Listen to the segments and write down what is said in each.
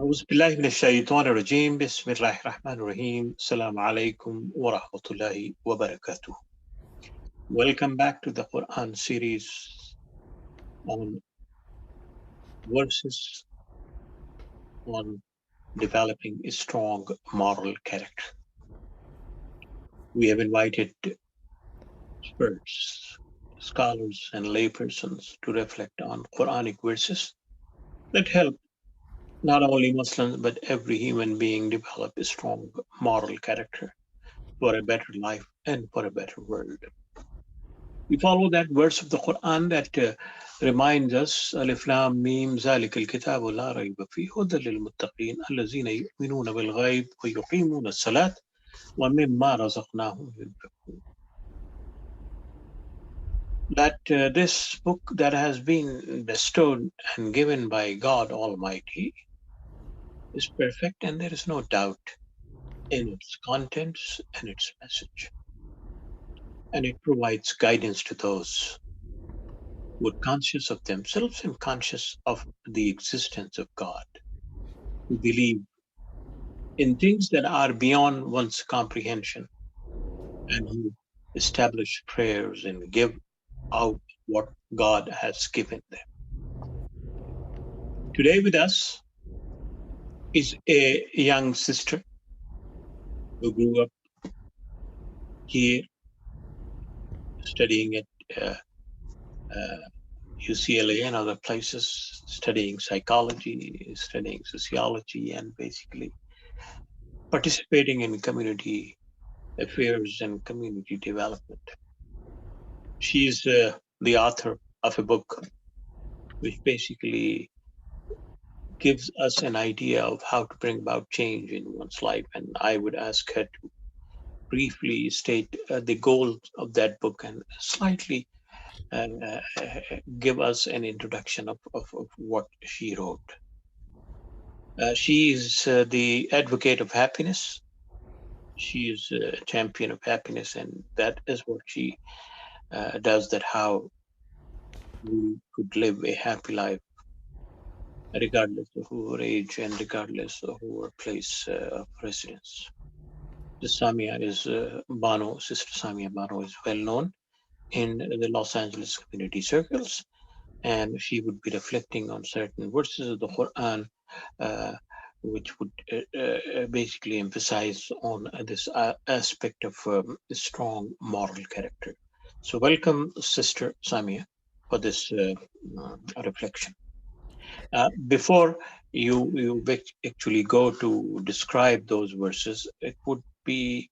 أعوذ بالله من الشيطان الرجيم بسم الله الرحمن الرحيم السلام عليكم ورحمة الله وبركاته. Welcome back to the Quran series on verses on developing a strong moral character. We have invited experts, scholars and laypersons to reflect on Quranic verses that help not only Muslims but every human being develop a strong moral character for a better life and for a better world. We follow that verse of the Quran that reminds us, Alif Lam Mim ذلك الكتاب لا ريب فيه هدى للمتقين الذين يؤمنون بالغيب ويقيمون الصلاة ومما رزقناهم ينفقون. That this book that has been bestowed and given by God Almighty is perfect, and there is no doubt in its contents and its message. And it provides guidance to those who are conscious of themselves and conscious of the existence of God, who believe in things that are beyond one's comprehension, and who establish prayers and give out what God has given them. Today with us is a young sister who grew up here studying at UCLA and other places, studying psychology, studying sociology, and basically participating in community affairs and community development. She is the author of a book which basically gives us an idea of how to bring about change in one's life. And I would ask her to briefly state the goals of that book and slightly give us an introduction of what she wrote. She is the advocate of happiness. She is a champion of happiness, and that is what she does, that how we could live a happy life regardless of our age and regardless of our place of residence. The Samia is Bano, Sister Samia Bano is well known in the Los Angeles community circles, and she would be reflecting on certain verses of the Quran, uh, which would basically emphasize on this aspect of strong moral character. So, welcome, Sister Samia, for this reflection. Before you actually go to describe those verses, it would be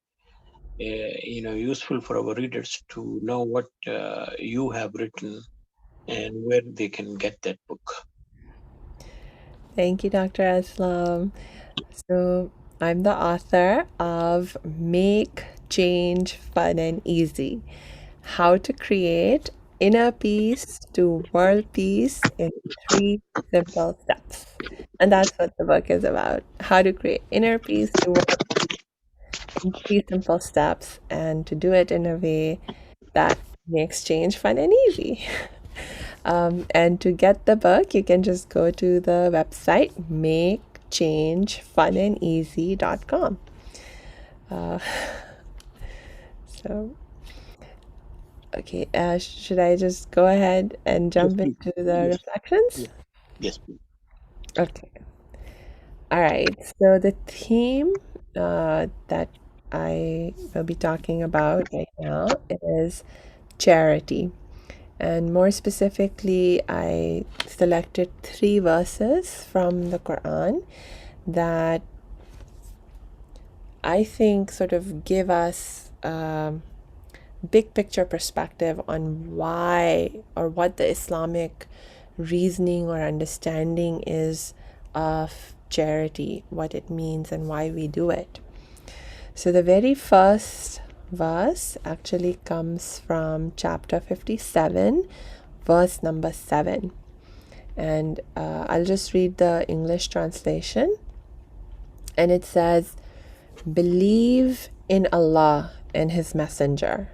useful for our readers to know what you have written and where they can get that book. Thank you, Dr. Aslam. So, I'm the author of Make Change Fun and Easy: How to Create Inner Peace to World Peace in 3 Simple Steps. And that's what the book is about: how to create inner peace to world in 3 simple steps, and to do it in a way that makes change fun and easy. And to get the book, you can just go to the website makechangefunaneasy.com. Uh, so, okay, should I just go ahead and Yes, jump please. into the Yes, reflections? yes, yes, please. Okay. All right. So, the theme that I will be talking about right now is charity. And more specifically, I selected 3 verses from the Quran that I think sort of give us big picture perspective on why or what the Islamic reasoning or understanding is of charity, what it means, and why we do it. So, the very first verse actually comes from chapter 57, verse number 7. And I'll just read the English translation. And it says, "Believe in Allah and His Messenger,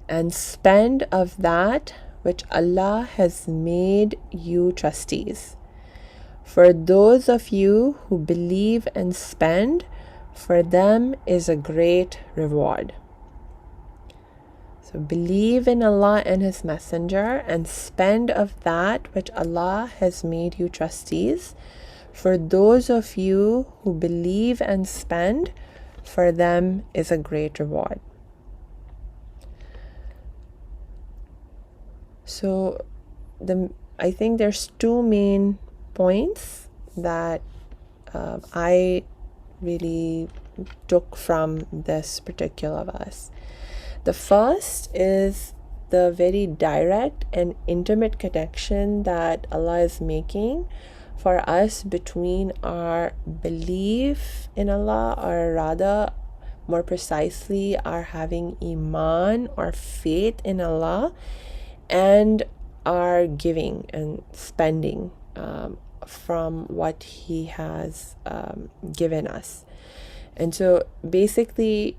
and spend of that which Allah has made you trustees. For those of you who believe and spend, for them is a great reward. So believe in Allah and His Messenger and spend of that which Allah has made you trustees. For those of you who believe and spend, for them is a great reward. So I think there's two main points that I really took from this particular verse. The first is the very direct and intimate connection that Allah is making for us between our belief in Allah, or rather, more precisely, our having iman or faith in Allah, and our giving and spending from what He has given us. And so basically,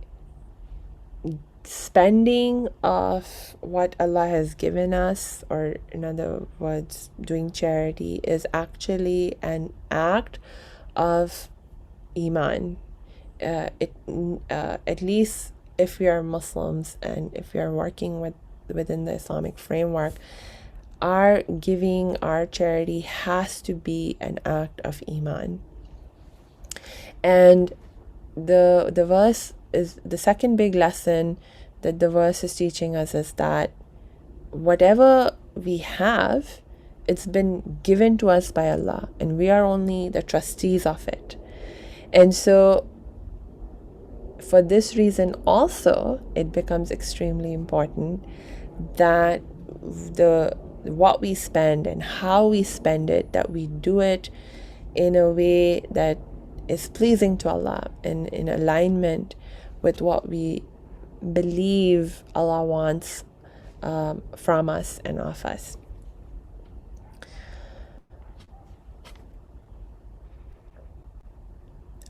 spending of what Allah has given us, or in other words, doing charity, is actually an act of iman. At least if we are Muslims and if we are working within the Islamic framework, our giving, our charity has to be an act of iman. And the verse is the second big lesson that the verse is teaching us, is that whatever we have, it's been given to us by Allah, and we are only the trustees of it. And so for this reason also, it becomes extremely important that what we spend and how we spend it, that we do it in a way that is pleasing to Allah and in alignment with what we believe Allah wants from us and of us.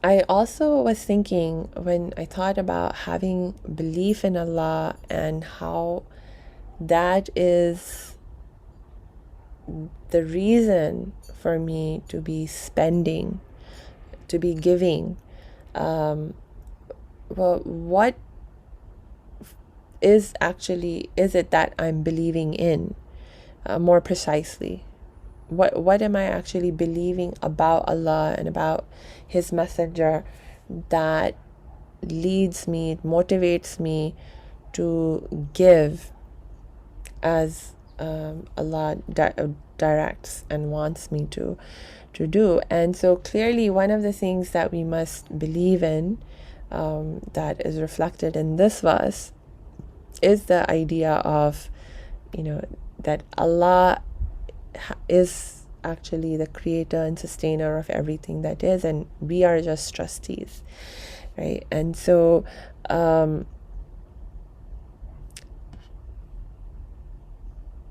I also was thinking, when I thought about having belief in Allah and how that is the reason for me to be spending, to be giving, well, what is it that I'm believing in, more precisely? What am I actually believing about Allah and about His Messenger that leads me, motivates me to give as Allah directs and wants me to do? And so clearly one of the things that we must believe in, that is reflected in this verse, is the idea of, that Allah is actually the creator and sustainer of everything that is, and we are just trustees, right? And so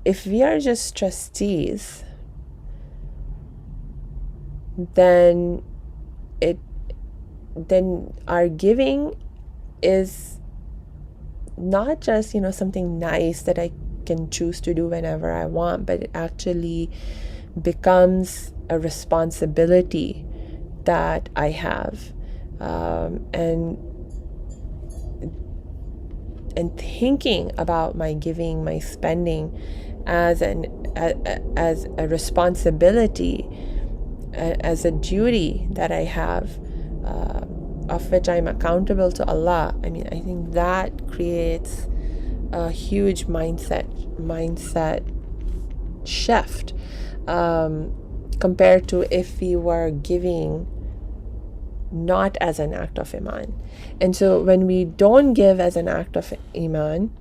if we are just trustees, then our giving is not just something nice that I can choose to do whenever I want, but it actually becomes a responsibility that I have, and thinking about my giving, my spending as a responsibility, as a duty that I have, of which I'm accountable to Allah. I think that creates a huge mindset shift, compared to if we were giving not as an act of iman. And so when we don't give as an act of iman,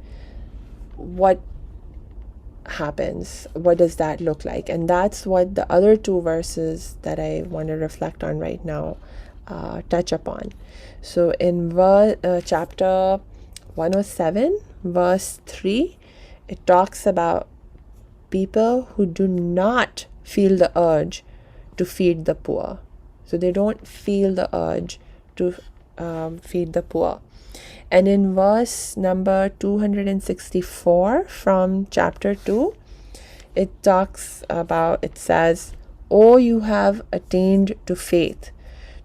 what happens? What does that look like? And that's what the other two verses that I want to reflect on right now touch upon. So in chapter 107, verse 3, it talks about people who do not feel the urge to feed the poor. So they don't feel the urge to feed the poor. And in verse number 264 from chapter 2, it says, O you have attained to faith,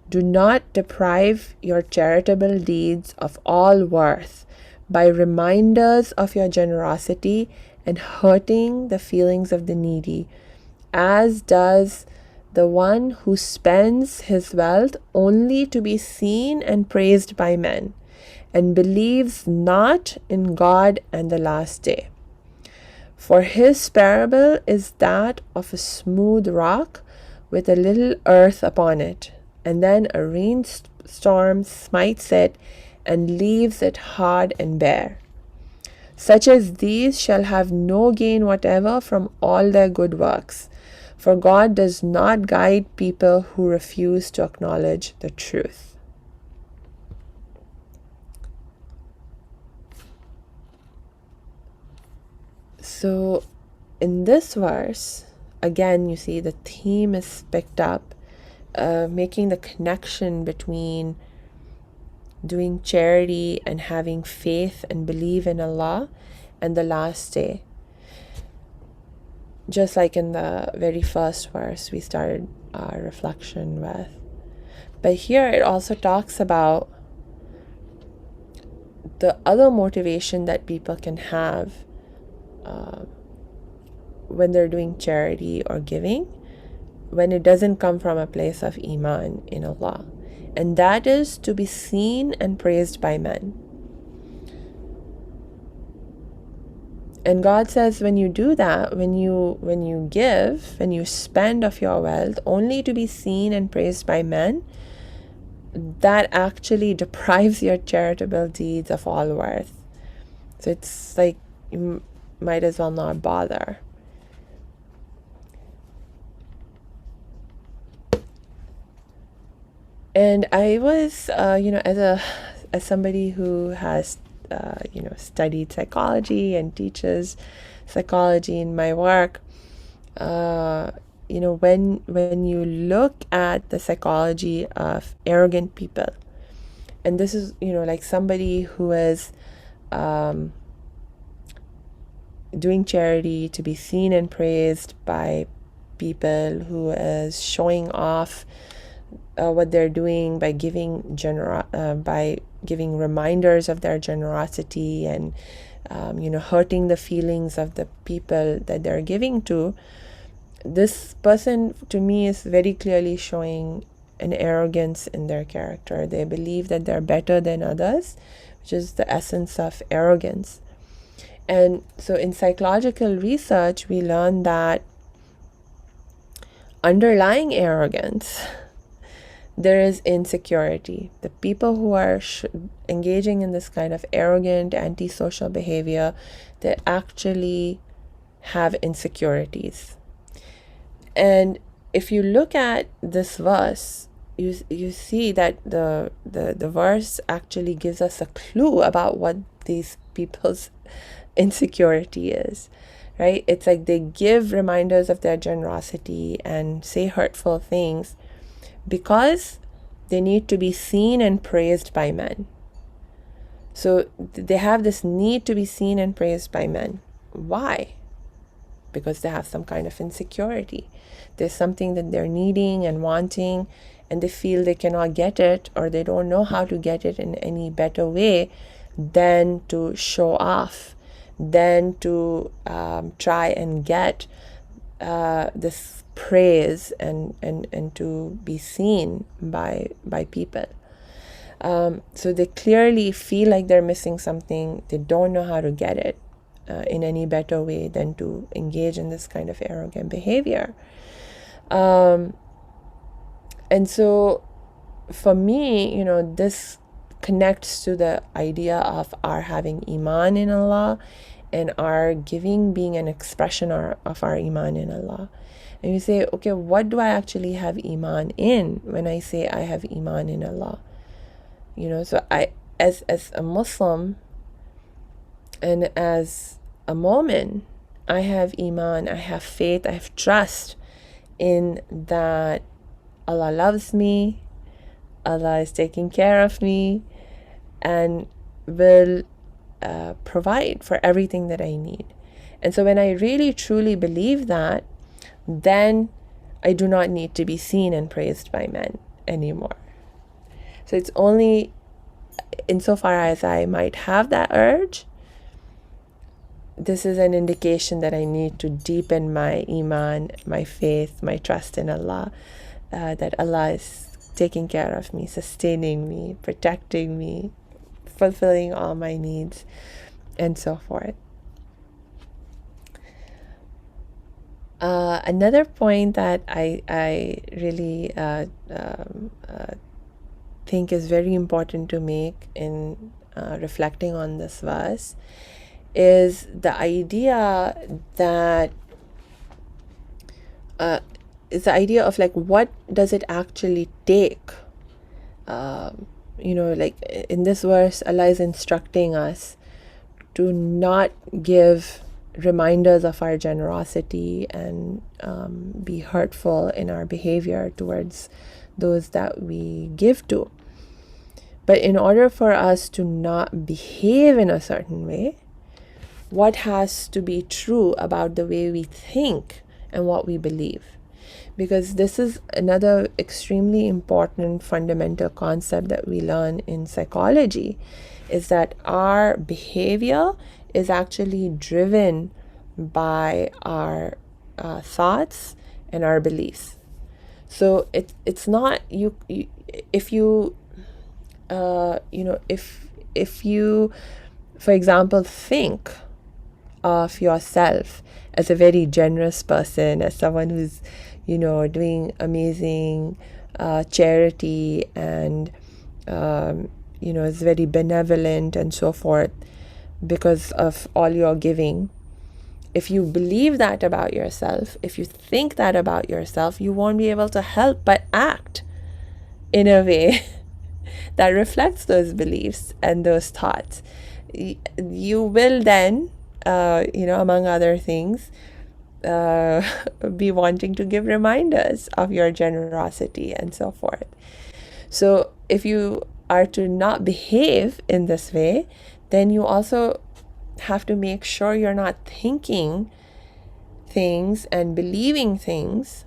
do not deprive your charitable deeds of all worth by reminders of your generosity and hurting the feelings of the needy, as does the one who spends his wealth only to be seen and praised by men, and believes not in God and the last day. For his parable is that of a smooth rock with a little earth upon it, and then a rainstorm smites it and leaves it hard and bare. Such as these shall have no gain whatever from all their good works, for God does not guide people who refuse to acknowledge the truth. So in this verse, again, you see the theme is picked up, making the connection between doing charity and having faith and believe in Allah and the last day. Just like in the very first verse we started our reflection with. But here it also talks about the other motivation that people can have when they're doing charity or giving, when it doesn't come from a place of iman in Allah, and that is to be seen and praised by men. And God says when you do that, when you give, when you spend of your wealth only to be seen and praised by men, that actually deprives your charitable deeds of all worth. So it's like you might as well not bother. And I was, as somebody who has, studied psychology and teaches psychology in my work, when you look at the psychology of arrogant people, and this is, like somebody who is doing charity to be seen and praised by people, who is showing off what they're doing by giving reminders of their generosity and hurting the feelings of the people that they're giving to. This person, to me, is very clearly showing an arrogance in their character. They believe that they're better than others, which is the essence of arrogance. And so in psychological research, we learn that underlying arrogance, there is insecurity. The people who are engaging in this kind of arrogant, antisocial behavior, they actually have insecurities. And if you look at this verse, you see that the verse actually gives us a clue about what these people's insecurity is, right? It's like they give reminders of their generosity and say hurtful things because they need to be seen and praised by men. So they have this need to be seen and praised by men. Why? Because they have some kind of insecurity. There's something that they're needing and wanting, and they feel they cannot get it, or they don't know how to get it in any better way than to show off, than to try and get this praise and to be seen by people. So they clearly feel like they're missing something. They don't know how to get it in any better way than to engage in this kind of arrogant behavior. And so for me, this connects to the idea of our having iman in Allah and our giving being an expression of our iman in Allah. And you say, okay, what do I actually have iman in when I say I have iman in Allah? So I, as a Muslim and as a Mu'min, I have iman, I have faith, I have trust in that Allah loves me, Allah is taking care of me, and will provide for everything that I need. And so when I really truly believe that, then I do not need to be seen and praised by men anymore. So it's only insofar as I might have that urge, this is an indication that I need to deepen my iman, my faith, my trust in Allah, that Allah is taking care of me, sustaining me, protecting me, fulfilling all my needs, and so forth. Another point that I really think is very important to make in reflecting on this verse is the idea that is the idea of like, what does it actually take? Like in this verse, Allah is instructing us to not give reminders of our generosity and be hurtful in our behavior towards those that we give to. But in order for us to not behave in a certain way, what has to be true about the way we think and what we believe? Because this is another extremely important fundamental concept that we learn in psychology, is that our behavior is actually driven by our thoughts and our beliefs. So it's not if you if you, for example, think of yourself as a very generous person, as someone who's doing amazing charity and is very benevolent and so forth because of all your giving. If you believe that about yourself, if you think that about yourself, you won't be able to help but act in a way that reflects those beliefs and those thoughts. You will then, among other things, be wanting to give reminders of your generosity and so forth. So if you are to not behave in this way, then you also have to make sure you're not thinking things and believing things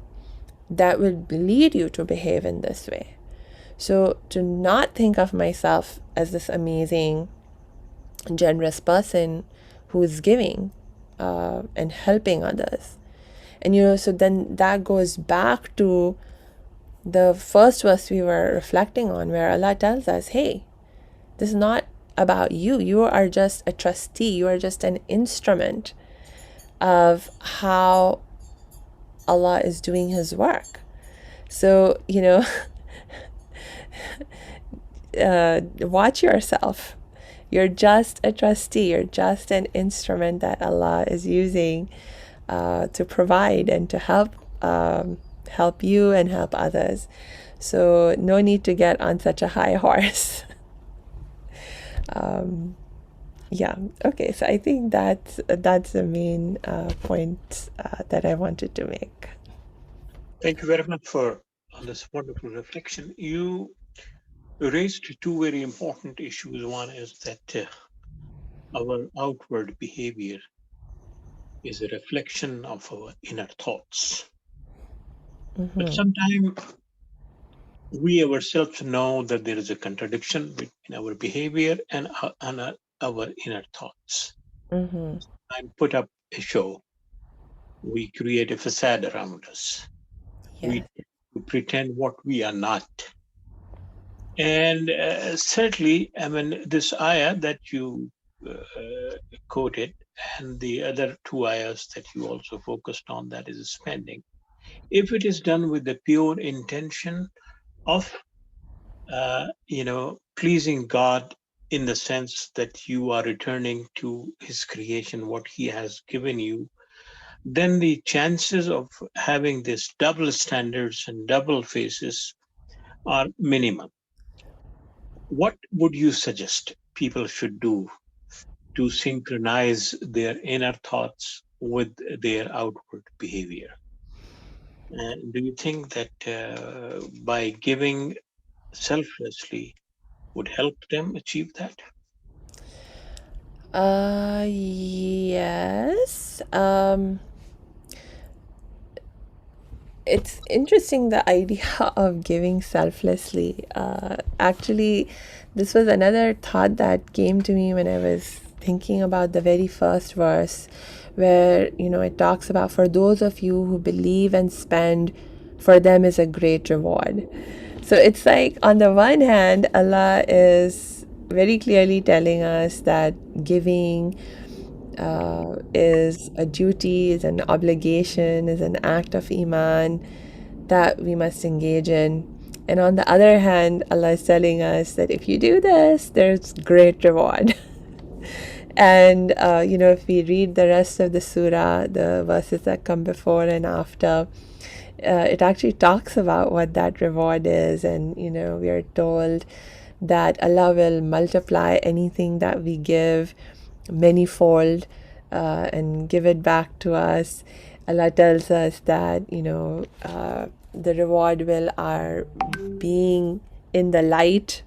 that will lead you to behave in this way. So to not think of myself as this amazing, generous person who's giving and helping others. And so then that goes back to the first verse we were reflecting on, where Allah tells us, hey, this is not about you. You are just a trustee. You are just an instrument of how Allah is doing His work. So, watch yourself. You're just a trustee. You're just an instrument that Allah is using to provide and to help you and help others. So no need to get on such a high horse. Yeah. Okay. So I think that's the main point that I wanted to make. Thank you very much for this wonderful reflection. You raised two very important issues. One is that our outward behavior is a reflection of our inner thoughts. But sometimes we ourselves know that there is a contradiction between our behavior and our inner thoughts. I put up a show. We create a facade around us. Yeah. We pretend what we are not. And certainly, I mean, this ayah that you quoted and the other two ayahs that you also focused on, that is spending, if it is done with the pure intention of, pleasing God in the sense that you are returning to His creation, what He has given you, then the chances of having this double standards and double faces are minimum. What would you suggest people should do to synchronize their inner thoughts with their outward behavior? And do you think that by giving selflessly would help them achieve that? Yes. it's interesting, the idea of giving selflessly. Actually, this was another thought that came to me when I was thinking about the very first verse, where it talks about, for those of you who believe and spend, for them is a great reward. So it's like, on the one hand, Allah is very clearly telling us that giving is a duty, is an obligation, is an act of iman that we must engage in. And on the other hand, Allah is telling us that if you do this, there's great reward. And if we read the rest of the surah, the verses that come before and after, it actually talks about what that reward is. And we are told that Allah will multiply anything that we give manyfold, and give it back to us. Allah tells us that the reward will our being in the light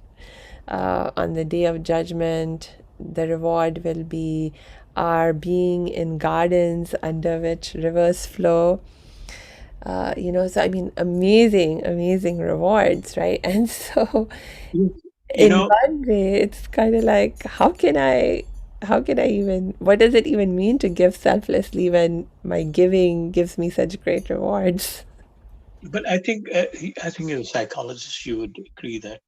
on the day of judgment. The reward will be our being in gardens under which rivers flow. So I mean, amazing, amazing rewards, right? And so, You in know, one way, it's kind of like, how can I even, what does it even mean to give selflessly when my giving gives me such great rewards? but I think as a psychologist, you would agree that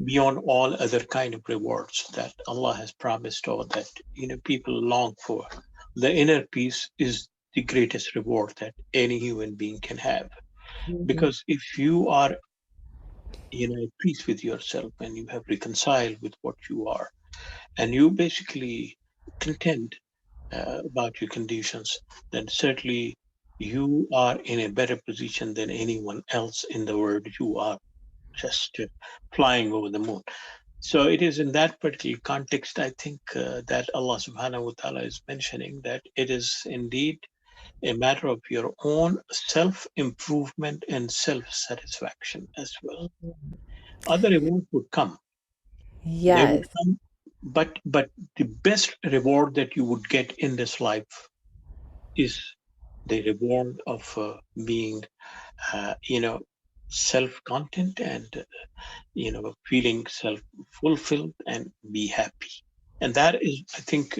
beyond all other kind of rewards that Allah has promised or that people long for, the inner peace is the greatest reward that any human being can have. Mhm. Because if you are at peace with yourself and you have reconciled with what you are, and you basically content about your conditions, then certainly you are in a better position than anyone else in the world. You are just flying over the moon. So it is in that particular context, I think, that Allah subhanahu wa ta'ala is mentioning that it is indeed a matter of your own self improvement and self satisfaction as well. Other rewards would come. They would Yes. come, but the best reward that you would get in this life is the reward of being, you know, self-content and feeling self-fulfilled and be happy. And that is, I think,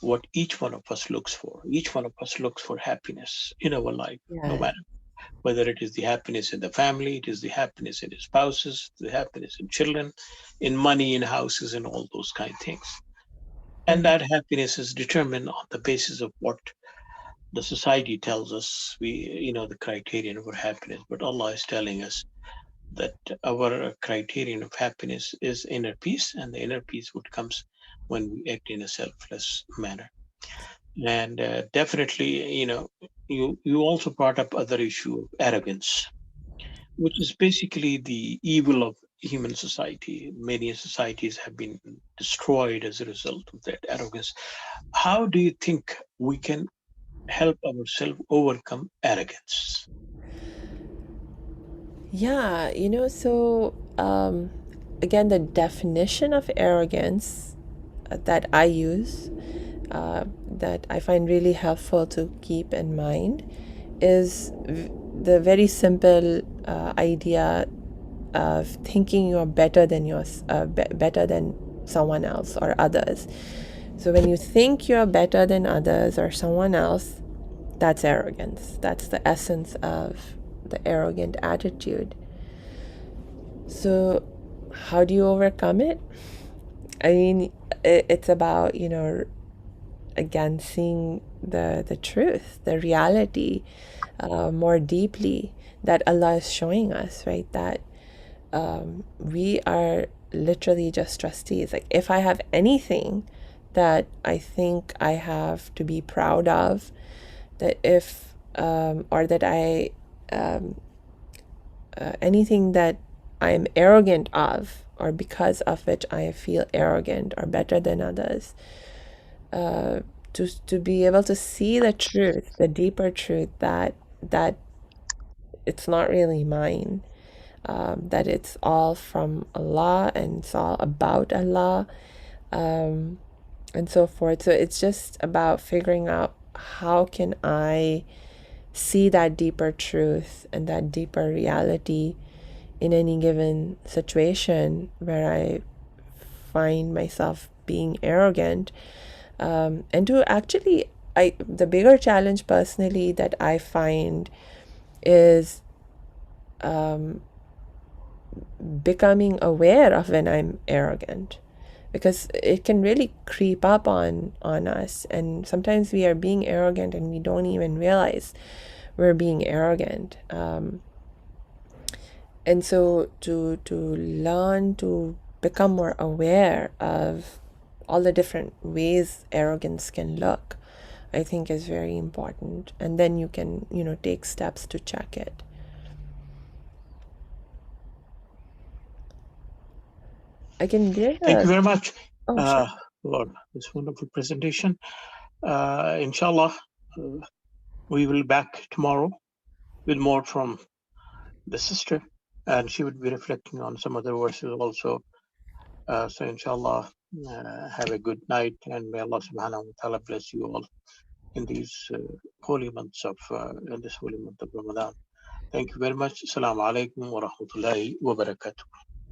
what each one of us looks for. Each one of us looks for happiness in our life, no Yes. matter whether it is the happiness in the family, it is the happiness in the spouses, the happiness in children, in money, in houses, and all those kind of things. And Mhm. that happiness is determined on the basis of what the society tells us the criterion for happiness. But Allah is telling us that our criterion of happiness is inner peace, and the inner peace would comes when we act in a selfless manner. And definitely, you also brought up other issue of arrogance, which is basically the evil of human society. Many societies have been destroyed as a result of that arrogance. How do you think we can help ourselves overcome arrogance? Yeah, so again, the definition of arrogance that I use, that I find really helpful to keep in mind, is the very simple idea of thinking you're better than better than someone else or others. So when you think you're better than others or someone else, that's arrogance. That's the essence of the arrogant attitude. So, how do you overcome it? I mean, it's about, again, seeing the truth, the reality, more deeply, that Allah is showing us, right? That we are literally just trustees. Like, if I have anything that I think I have to be proud of, that if, or that anything that I am arrogant of, or because of which I feel arrogant or better than others, to be able to see the truth, the deeper truth, that it's not really mine, that it's all from Allah and it's all about Allah, and so forth. So it's just about figuring out, how can I see that deeper truth and that deeper reality in any given situation where I find myself being arrogant, and to actually, the bigger challenge personally that I find is becoming aware of when I'm arrogant, because it can really creep up on us, and sometimes we are being arrogant and we don't even realize we're being arrogant. And so to learn to become more aware of all the different ways arrogance can look, I think is very important, and then you can take steps to check it. I can give Thank a you very much oh sure. for this wonderful presentation. Inshallah, we will be back tomorrow with more from the sister, and she would be reflecting on some other verses also. So inshallah, have a good night, and may Allah subhanahu wa ta'ala bless you all in these holy months of in this holy month of Ramadan. Thank you very much. Assalamu alaikum wa rahmatullahi wa barakatuh.